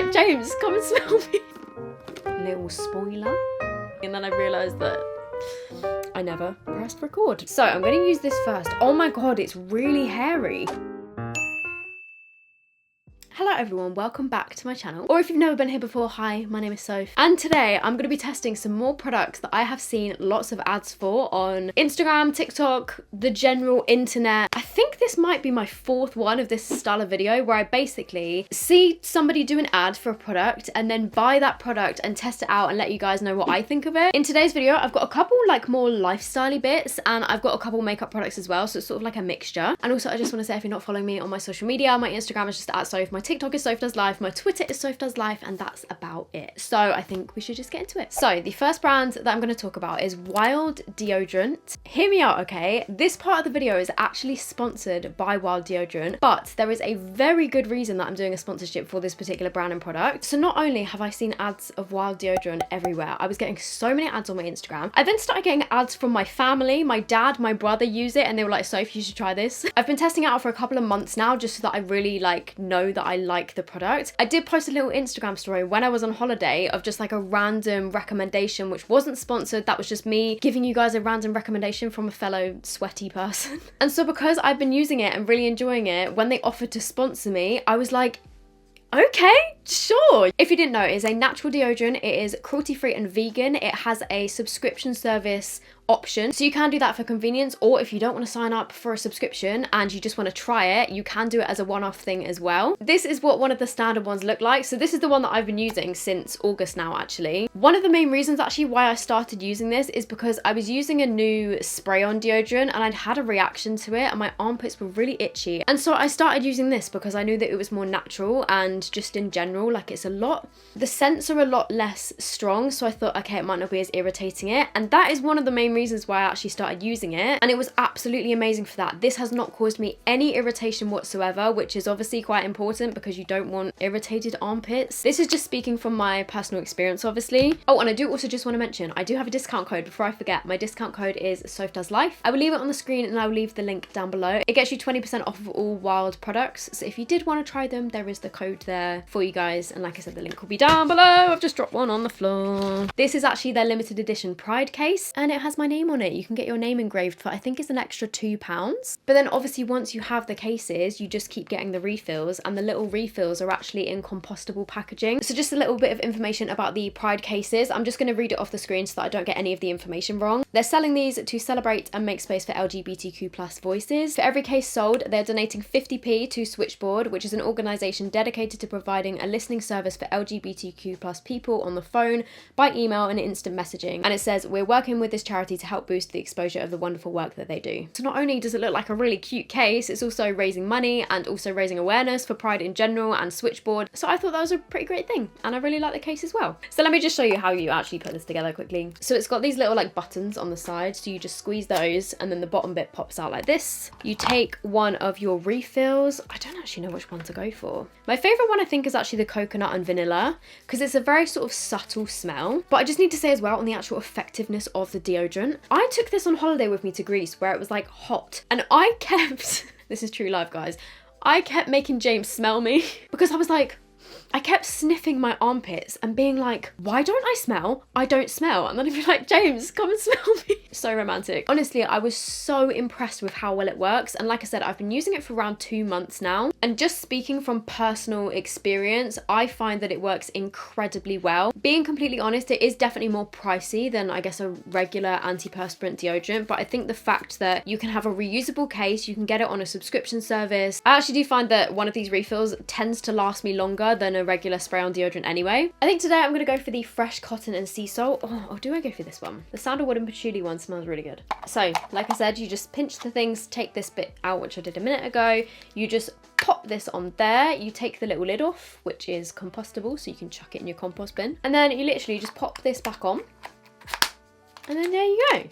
like, James, come and smell me. Little spoiler. And then I realised that I never pressed record. So I'm going to use this first. Oh my god, it's really hairy. Hello everyone, welcome back to my channel. Or if you've never been here before, hi, my name is Soph. And today I'm going to be testing some more products that I have seen lots of ads for on Instagram, TikTok, the general internet. I think this might be my fourth one of this style of video where I basically see somebody do an ad for a product and then buy that product and test it out and let you guys know what I think of it. In today's video, I've got a couple like more lifestyle-y bits and I've got a couple makeup products as well. So it's sort of like a mixture. And also I just want to say, if you're not following me on my social media, my Instagram is just @Soph, my TikTok is Soph Does Life, my Twitter is Soph Does Life, and that's about it. So I think we should just get into it. So the first brand that I'm going to talk about is Wild Deodorant. Hear me out, okay? This part of the video is actually sponsored by Wild Deodorant, but there is a very good reason that I'm doing a sponsorship for this particular brand and product. So not only have I seen ads of Wild Deodorant everywhere, I was getting so many ads on my Instagram. I then started getting ads from my family. My dad, my brother use it and they were like, Soph, you should try this. I've been testing it out for a couple of months now just so that I really know that I like the product. I did post a little Instagram story when I was on holiday of just like a random recommendation which wasn't sponsored. That was just me giving you guys a random recommendation from a fellow sweaty person. And so because I've been using it and really enjoying it, when they offered to sponsor me, I was like, okay, sure. If you didn't know, it is a natural deodorant. It is cruelty-free and vegan. It has a subscription service option, so you can do that for convenience, or if you don't want to sign up for a subscription and you just want to try it, you can do it as a one-off thing as well. This is what one of the standard ones look like. So this is the one that I've been using since August now, actually. One of the main reasons actually why I started using this is because I was using a new spray-on deodorant and I'd had a reaction to it and my armpits were really itchy, and so I started using this because I knew that it was more natural and just in general, like, the scents are a lot less strong, so I thought, okay, it might not be as irritating it, and that is one of the main reasons why I actually started using it, and it was absolutely amazing for that. This has not caused me any irritation whatsoever, which is obviously quite important because you don't want irritated armpits. This is just speaking from my personal experience, obviously. Oh, and I do also just want to mention, I do have a discount code before I forget. My discount code is Soph Does Life. I will leave it on the screen and I will leave the link down below. It gets you 20% off of all Wild products, so if you did want to try them, there is the code there for you guys, and like I said, the link will be down below. I've just dropped one on the floor. This is actually their limited edition Pride case and it has my name on it. You can get your name engraved for, I think it's an extra £2. But then obviously once you have the cases, you just keep getting the refills, and the little refills are actually in compostable packaging. So just a little bit of information about the Pride cases. I'm just going to read it off the screen so that I don't get any of the information wrong. They're selling these to celebrate and make space for LGBTQ+ voices. For every case sold, they're donating 50p to Switchboard, which is an organisation dedicated to providing a listening service for LGBTQ+ people on the phone, by email and instant messaging. And it says, we're working with this charity to help boost the exposure of the wonderful work that they do. So not only does it look like a really cute case, it's also raising money and also raising awareness for Pride in general and Switchboard. So I thought that was a pretty great thing, and I really like the case as well. So let me just show you how you actually put this together quickly. So it's got these little like buttons on the side, so you just squeeze those and then the bottom bit pops out like this. You take one of your refills. I don't actually know which one to go for. My favourite one I think is actually the coconut and vanilla, because it's a very sort of subtle smell. But I just need to say as well, on the actual effectiveness of the deodorant, I took this on holiday with me to Greece where it was like hot, and I kept this is true life, guys, I kept making James smell me because I was like, I kept sniffing my armpits and being like, why don't I smell? I don't smell. And then I'd be like, James, come and smell me. So romantic. Honestly, I was so impressed with how well it works. And like I said, I've been using it for around 2 months now. And just speaking from personal experience, I find that it works incredibly well. Being completely honest, it is definitely more pricey than I guess a regular antiperspirant deodorant. But I think the fact that you can have a reusable case, you can get it on a subscription service. I actually do find that one of these refills tends to last me longer than a regular spray-on deodorant anyway. I think today I'm going to go for the Fresh Cotton and Sea Salt. Or do I go for this one? The Sandalwood and Patchouli one smells really good. So, like I said, you just pinch the things, take this bit out, which I did a minute ago. You just pop this on there. You take the little lid off, which is compostable, so you can chuck it in your compost bin. And then you literally just pop this back on. And then there you go.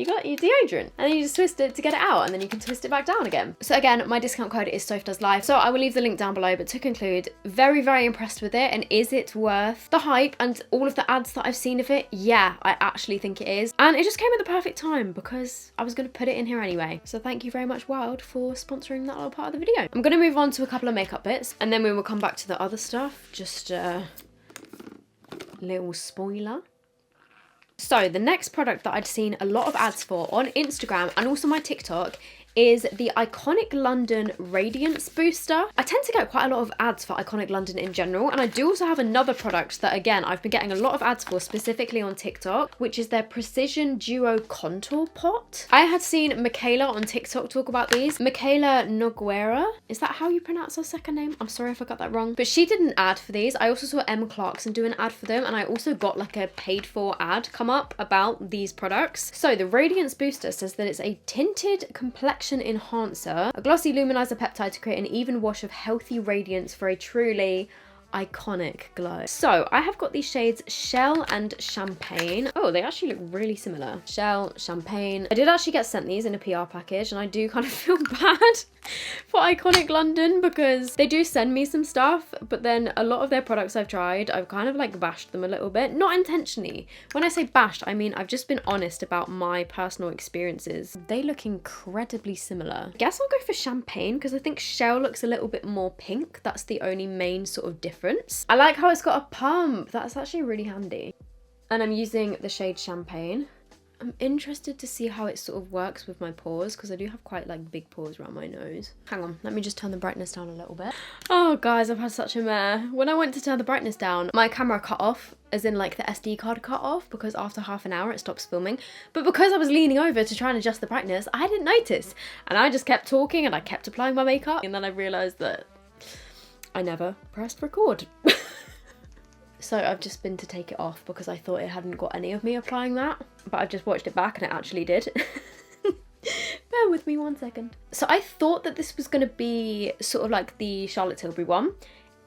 you got your deodorant, and then you just twist it to get it out, and then you can twist it back down again. So again, my discount code is SophDoesLife, so I will leave the link down below. But to conclude, very, very impressed with it. And is it worth the hype and all of the ads that I've seen of it? Yeah, I actually think it is. And it just came at the perfect time because I was going to put it in here anyway. So thank you very much, Wild, for sponsoring that little part of the video. I'm going to move on to a couple of makeup bits, and then we will come back to the other stuff. Just a little spoiler. So the next product that I'd seen a lot of ads for on Instagram and also my TikTok is the Iconic London Radiance Booster. I tend to get quite a lot of ads for Iconic London in general, and I do also have another product that, again, I've been getting a lot of ads for specifically on TikTok, which is their Precision Duo Contour Pot. I had seen Nicolai on TikTok talk about these. Nicolai Noguera, is that how you pronounce her second name? I'm sorry if I got that wrong. But she did an ad for these. I also saw Emma Clarkson do an ad for them, and I also got like a paid for ad come up about these products. So the Radiance Booster says that it's a tinted complexion enhancer, a glossy luminizer peptide to create an even wash of healthy radiance for a truly iconic glow. So I have got these shades Shell and Champagne. Oh, they actually look really similar. Shell, Champagne. I did actually get sent these in a PR package, and I do kind of feel bad for Iconic London because they do send me some stuff, but then a lot of their products I've tried, I've kind of like bashed them a little bit. Not intentionally. When I say bashed, I mean I've just been honest about my personal experiences. They look incredibly similar. I guess I'll go for Champagne because I think Shell looks a little bit more pink. That's the only main sort of difference. I like how it's got a pump. That's actually really handy. And I'm using the shade Champagne. I'm interested to see how it sort of works with my pores because I do have quite like big pores around my nose. Hang on, let me just turn the brightness down a little bit. Oh guys, I've had such a mare. When I went to turn the brightness down, my camera cut off, as in like the SD card cut off, because after half an hour it stops filming. But because I was leaning over to try and adjust the brightness, I didn't notice. And I just kept talking and I kept applying my makeup. And then I realised that I never pressed record. So I've just been to take it off because I thought it hadn't got any of me applying that, but I've just watched it back and it actually did. Bear with me 1 second. So I thought that this was going to be sort of like the Charlotte Tilbury one.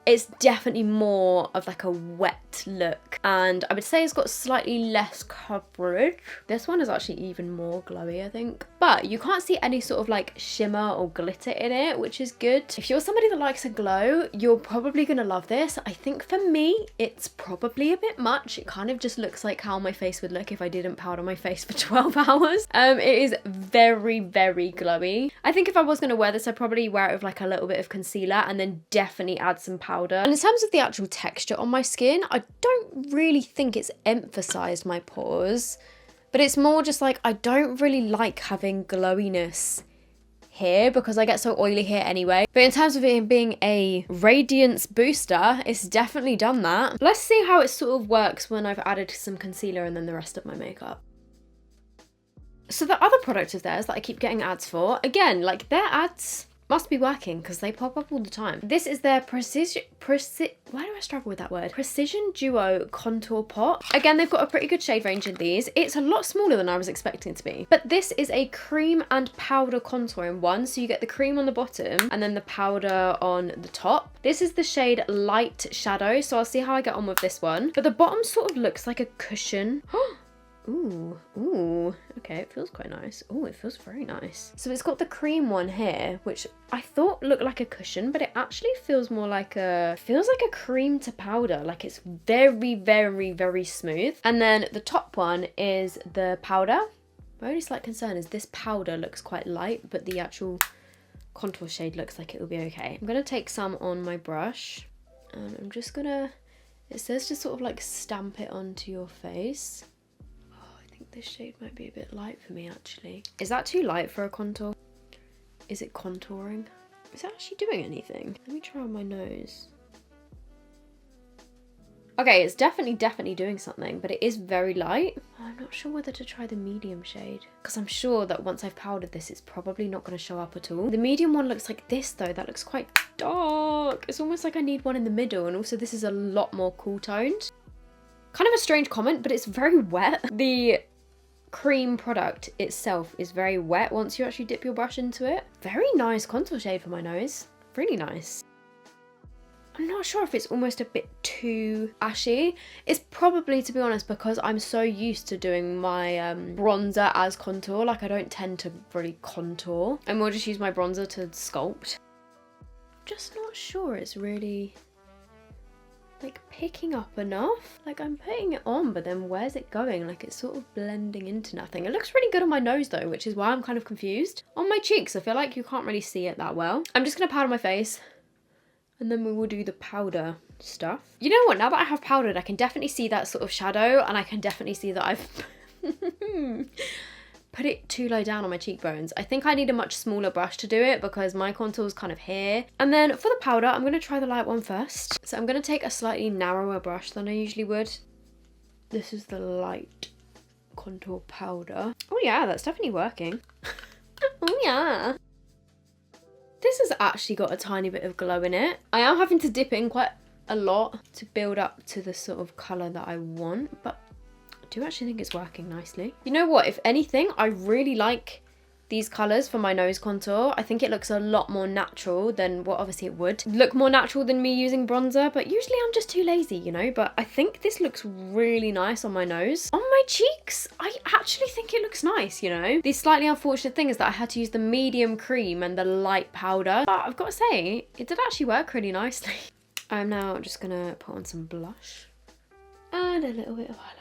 It's definitely more of like a wet look, and I would say it's got slightly less coverage. This one is actually even more glowy, I think. But you can't see any sort of like shimmer or glitter in it, which is good. If you're somebody that likes a glow, you're probably gonna love this. I think for me, it's probably a bit much. It kind of just looks like how my face would look if I didn't powder my face for 12 hours. It is very, very glowy. I think if I was gonna wear this, I'd probably wear it with like a little bit of concealer and then definitely add some powder. And in terms of the actual texture on my skin, I don't really think it's emphasized my pores, but it's more just like I don't really like having glowiness here because I get so oily here anyway. But in terms of it being a radiance booster, it's definitely done that. Let's see how it sort of works when I've added some concealer and then the rest of my makeup. So the other product of theirs that I keep getting ads for, again, like their ads must be working because they pop up all the time. This is their Precision Duo Contour Pot. Again, they've got a pretty good shade range in these. It's a lot smaller than I was expecting it to be. But this is a cream and powder contour in one. So you get the cream on the bottom and then the powder on the top. This is the shade Light Shadow. So I'll see how I get on with this one. But the bottom sort of looks like a cushion. Ooh, okay, it feels quite nice. Ooh, it feels very nice. So it's got the cream one here, which I thought looked like a cushion, but it actually feels more like a cream to powder. Like it's very, very, very smooth. And then the top one is the powder. My only slight concern is this powder looks quite light, but the actual contour shade looks like it will be okay. I'm gonna take some on my brush and I'm just gonna, it says to sort of like stamp it onto your face. This shade might be a bit light for me actually. Is that too light for a contour? Is it contouring? Is it actually doing anything? Let me try on my nose. Okay, it's definitely doing something, but it is very light. I'm not sure whether to try the medium shade because I'm sure that once I've powdered this, it's probably not going to show up at all. The medium one looks like this though. That looks quite dark. It's almost like I need one in the middle, and also this is a lot more cool toned. Kind of a strange comment, but it's very wet. The cream product itself is very wet once you actually dip your brush into it. Very nice contour shade for my nose. Really nice. I'm not sure if it's almost a bit too ashy. It's probably, to be honest, because I'm so used to doing my bronzer as contour. Like, I don't tend to really contour. I more just use my bronzer to sculpt. Just not sure it's really like picking up enough. Like, I'm putting it on, but then where's it going? Like, it's sort of blending into nothing. It looks really good on my nose though, which is why I'm kind of confused. On my cheeks, I feel like you can't really see it that well. I'm just gonna powder my face, and then we will do the powder stuff. You know what, now that I have powdered, I can definitely see that sort of shadow, and I can definitely see that I've put it too low down on my cheekbones. I think I need a much smaller brush to do it because my contour's kind of here. And then for the powder, I'm gonna try the light one first. So I'm gonna take a slightly narrower brush than I usually would. This is the light contour powder. Oh yeah, that's definitely working. Oh yeah. This has actually got a tiny bit of glow in it. I am having to dip in quite a lot to build up to the sort of colour that I want, but I do actually think it's working nicely. You know what, if anything, I really like these colours for my nose contour. I think it looks a lot more natural than what obviously it would look more natural than me using bronzer, but usually I'm just too lazy, you know, but I think this looks really nice on my nose. On my cheeks, I actually think it looks nice, you know. The slightly unfortunate thing is that I had to use the medium cream and the light powder, but I've got to say, it did actually work really nicely. I'm now just gonna put on some blush and a little bit of highlighter.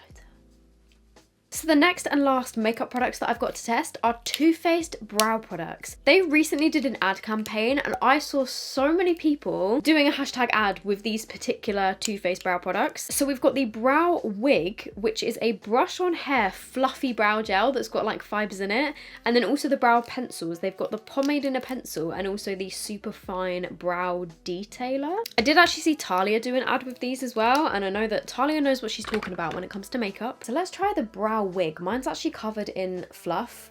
So the next and last makeup products that I've got to test are Too Faced brow products. They recently did an ad campaign and I saw so many people doing a hashtag ad with these particular Too Faced brow products. So we've got the brow wig, which is a brush on hair fluffy brow gel that's got like fibres in it. And then also the brow pencils. They've got the pomade in a pencil and also the super fine brow detailer. I did actually see Talia do an ad with these as well. And I know that Talia knows what she's talking about when it comes to makeup. So let's try the brow wig. Mine's actually covered in fluff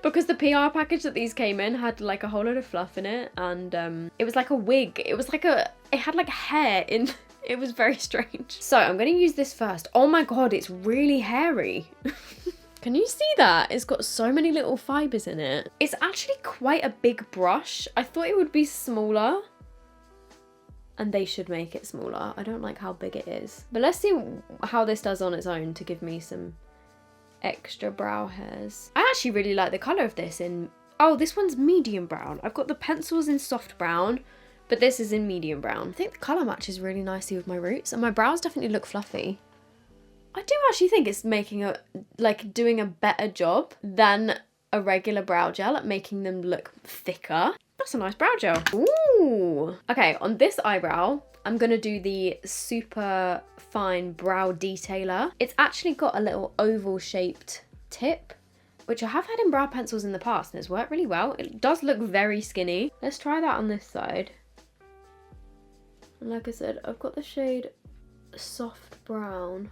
because the PR package that these came in had like a whole lot of fluff in it, and it was like a wig. It was like it had like hair in. It was very strange. So I'm going to use this first. Oh my god, it's really hairy. Can you see that? It's got so many little fibers in it. It's actually quite a big brush. I thought it would be smaller. And they should make it smaller. I don't like how big it is. But let's see how this does on its own to give me some extra brow hairs. I actually really like the colour of this in... Oh, this one's medium brown. I've got the pencils in soft brown, but this is in medium brown. I think the colour matches really nicely with my roots, and my brows definitely look fluffy. I do actually think it's making doing a better job than a regular brow gel at making them look thicker. That's a nice brow gel. Ooh. Okay, on this eyebrow, I'm gonna do the super fine brow detailer. It's actually got a little oval shaped tip, which I have had in brow pencils in the past and it's worked really well. It does look very skinny. Let's try that on this side. And like I said, I've got the shade soft brown.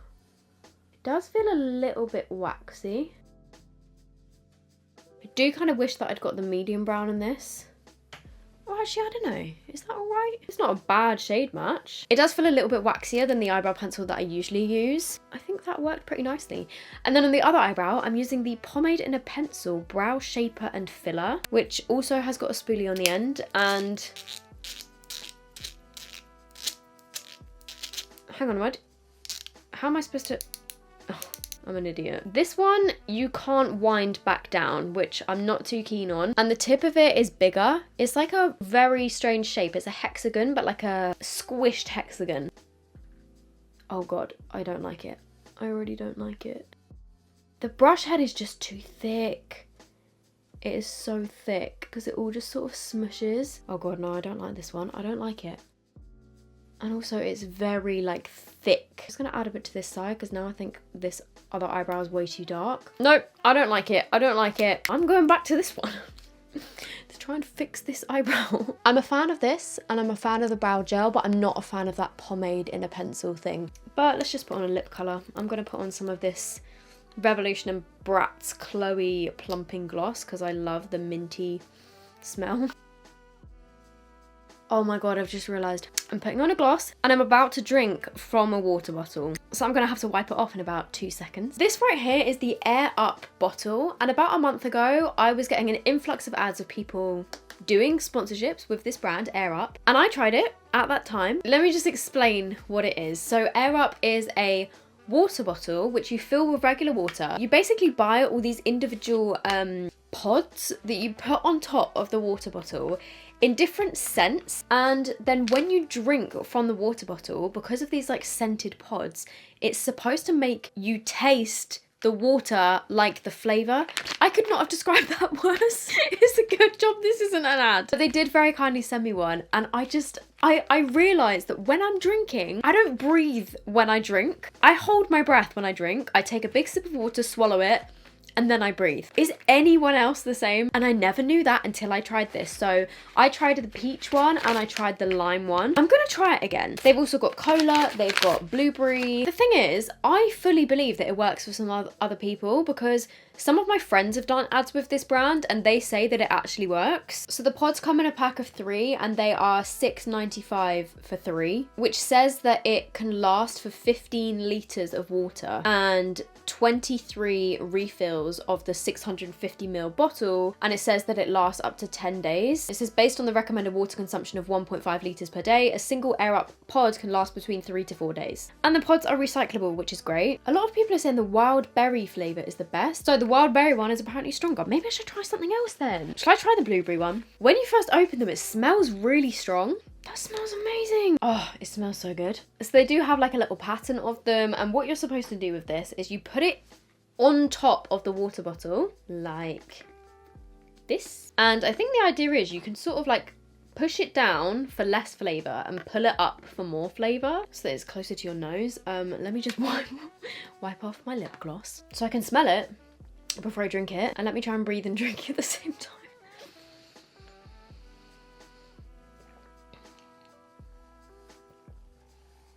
It does feel a little bit waxy. I do kind of wish that I'd got the medium brown in this. Oh, actually, I don't know. Is that all right? It's not a bad shade match. It does feel a little bit waxier than the eyebrow pencil that I usually use. I think that worked pretty nicely. And then on the other eyebrow, I'm using the Pomade in a Pencil Brow Shaper and Filler, which also has got a spoolie on the end. And hang on a minute. How am I supposed to... Oh, I'm an idiot. This one, you can't wind back down, which I'm not too keen on. And the tip of it is bigger. It's like a very strange shape. It's a hexagon, but like a squished hexagon. Oh God, I don't like it. I really don't like it. The brush head is just too thick. It is so thick because it all just sort of smushes. Oh God, no, I don't like this one. I don't like it. And also it's very like thick. I'm just gonna add a bit to this side because now I think this other eyebrow is way too dark. Nope, I don't like it. I don't like it. I'm going back to this one to try and fix this eyebrow. I'm a fan of this and I'm a fan of the brow gel, but I'm not a fan of that pomade in a pencil thing. But let's just put on a lip colour. I'm gonna put on some of this Revolution and Bratz Chloe Plumping Gloss because I love the minty smell. Oh my God, I've just realised I'm putting on a gloss and I'm about to drink from a water bottle. So I'm gonna have to wipe it off in about 2 seconds. This right here is the AirUp bottle. And about a month ago, I was getting an influx of ads of people doing sponsorships with this brand, AirUp. And I tried it at that time. Let me just explain what it is. So AirUp is a water bottle which you fill with regular water. You basically buy all these individual pods that you put on top of the water bottle in different scents, and then when you drink from the water bottle, because of these like scented pods, it's supposed to make you taste the water like the flavour. I could not have described that worse. It's a good job this isn't an ad. But they did very kindly send me one, and I realised that when I'm drinking, I don't breathe when I drink. I hold my breath when I drink. I take a big sip of water, swallow it, and then I breathe. Is anyone else the same? And I never knew that until I tried this. So I tried the peach one and I tried the lime one. I'm gonna try it again. They've also got cola, they've got blueberry. The thing is, I fully believe that it works for some other people, because some of my friends have done ads with this brand and they say that it actually works. So the pods come in a pack of 3 and they are $6.95 for 3, which says that it can last for 15 litres of water and 23 refills of the 650ml bottle, and it says that it lasts up to 10 days. It says based on the recommended water consumption of 1.5 litres per day, a single AirUp pod can last between 3 to 4 days. And the pods are recyclable, which is great. A lot of people are saying the wild berry flavour is the best. So the wild berry one is apparently stronger. Maybe I should try something else then. Should I try the blueberry one? When you first open them, it smells really strong. That smells amazing. Oh, it smells so good. So they do have like a little pattern of them, and what you're supposed to do with this is you put it on top of the water bottle like this. And I think the idea is you can sort of like push it down for less flavour and pull it up for more flavour so that it's closer to your nose. Let me just wipe off my lip gloss so I can smell it before I drink it, and let me try and breathe and drink it at the same time.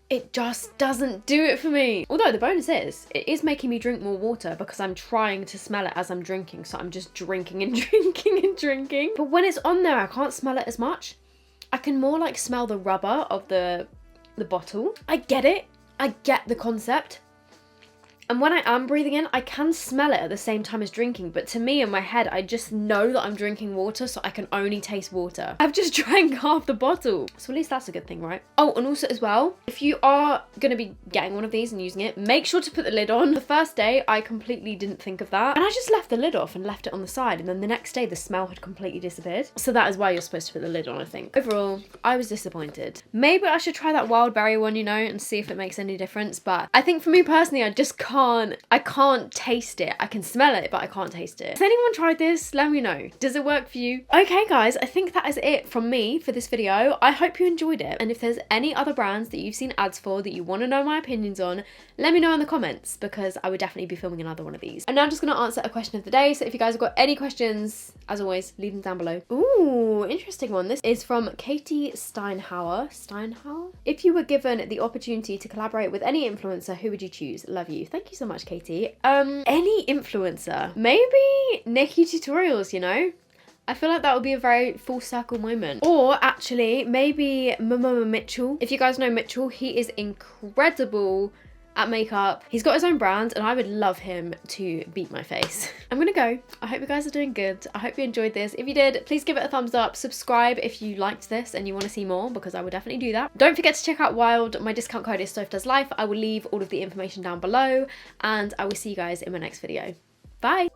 It just doesn't do it for me. Although the bonus is, it is making me drink more water because I'm trying to smell it as I'm drinking. So I'm just drinking and drinking and drinking. But when it's on there, I can't smell it as much. I can more like smell the rubber of the bottle. I get it. I get the concept. And when I am breathing in, I can smell it at the same time as drinking. But to me, in my head, I just know that I'm drinking water, so I can only taste water. I've just drank half the bottle. So at least that's a good thing, right? Oh, and also as well, if you are going to be getting one of these and using it, make sure to put the lid on. The first day, I completely didn't think of that. And I just left the lid off and left it on the side. And then the next day, the smell had completely disappeared. So that is why you're supposed to put the lid on, I think. Overall, I was disappointed. Maybe I should try that wild berry one, you know, and see if it makes any difference. But I think for me personally, I can't taste it. I can smell it, but I can't taste it. Has anyone tried this? Let me know. Does it work for you? Okay guys, I think that is it from me for this video. I hope you enjoyed it. And if there's any other brands that you've seen ads for that you want to know my opinions on, let me know in the comments, because I would definitely be filming another one of these. And now I'm just going to answer a question of the day. So if you guys have got any questions, as always, leave them down below. Ooh, interesting one. This is from Katie Steinhauer. If you were given the opportunity to collaborate with any influencer, who would you choose? Love you. Thank you so much, Katie. Any influencer. Maybe Nikki Tutorials, you know? I feel like that would be a very full circle moment. Or actually, maybe Momo Mitchell. If you guys know Mitchell, he is incredible at makeup. He's got his own brand and I would love him to beat my face. I'm gonna go. I hope you guys are doing good. I hope you enjoyed this. If you did, please give it a thumbs up. Subscribe if you liked this and you want to see more, because I will definitely do that. Don't forget to check out Wild. My discount code is SophDoesLife. I will leave all of the information down below, and I will see you guys in my next video. Bye.